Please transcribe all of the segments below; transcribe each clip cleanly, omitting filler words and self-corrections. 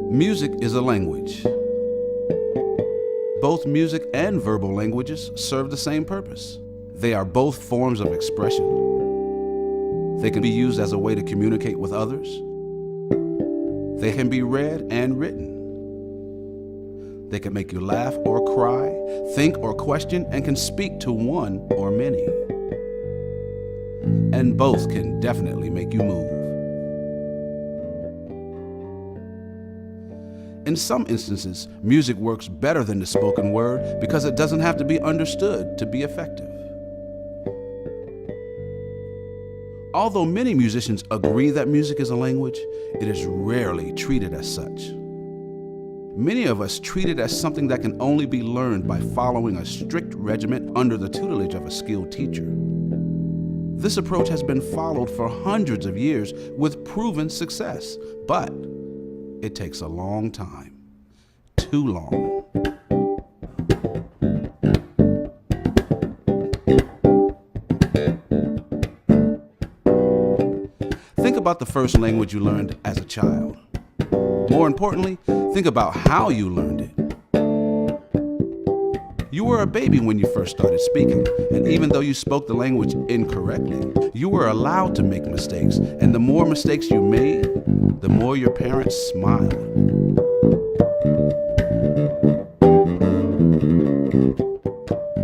Music is a language. Both music and verbal languages serve the same purpose. They are both forms of expression. They can be used as a way to communicate with others. They can be read and written. They can make you laugh or cry, think or question, and can speak to one or many. And both can definitely make you move. In some instances, music works better than the spoken word because it doesn't have to be understood to be effective. Although many musicians agree that music is a language, it is rarely treated as such. Many of us treat it as something that can only be learned by following a strict regimen under the tutelage of a skilled teacher. This approach has been followed for hundreds of years with proven success, but it takes a long time. Too long. Think about the first language you learned as a child. More importantly, think about how you learned it. You were a baby when you first started speaking, and even though you spoke the language incorrectly, you were allowed to make mistakes, and the more mistakes you made, the more your parents smiled.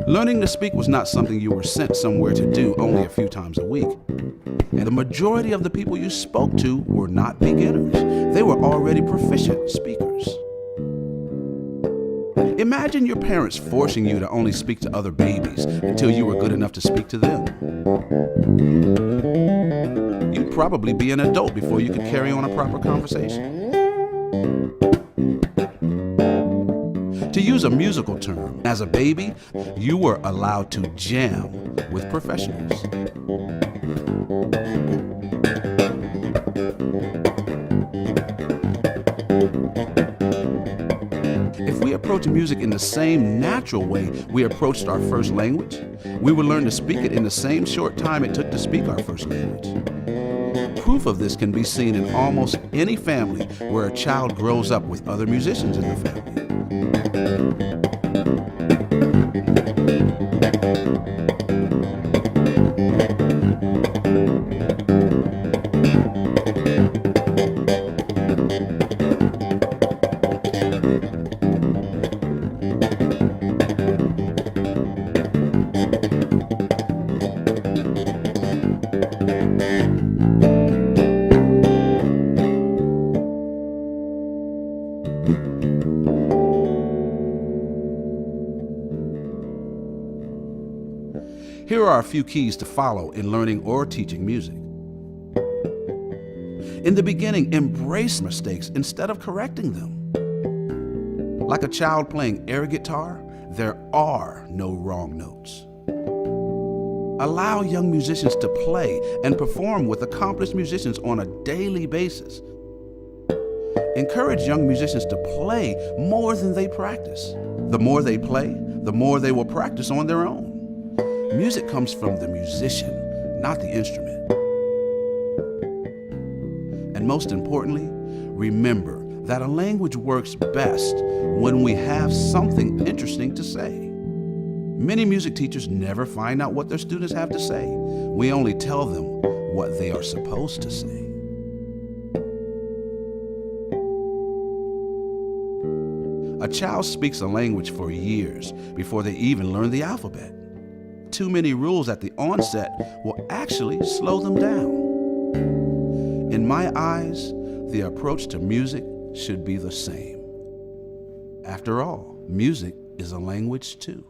Learning to speak was not something you were sent somewhere to do only a few times a week. And the majority of the people you spoke to were not beginners. They were already proficient speakers. Imagine your parents forcing you to only speak to other babies until you were good enough to speak to them. You'd probably be an adult before you could carry on a proper conversation. To use a musical term, as a baby, you were allowed to jam with professionals. If we approach music in the same natural way we approached our first language, we would learn to speak it in the same short time it took to speak our first language. Proof of this can be seen in almost any family where a child grows up with other musicians in the family. Here are a few keys to follow in learning or teaching music. In the beginning, embrace mistakes instead of correcting them. Like a child playing air guitar, there are no wrong notes. Allow young musicians to play and perform with accomplished musicians on a daily basis. Encourage young musicians to play more than they practice. The more they play, the more they will practice on their own. Music comes from the musician, not the instrument. And most importantly, remember that a language works best when we have something interesting to say. Many music teachers never find out what their students have to say. We only tell them what they are supposed to say. A child speaks a language for years before they even learn the alphabet. Too many rules at the onset will actually slow them down. In my eyes, the approach to music should be the same. After all, music is a language too.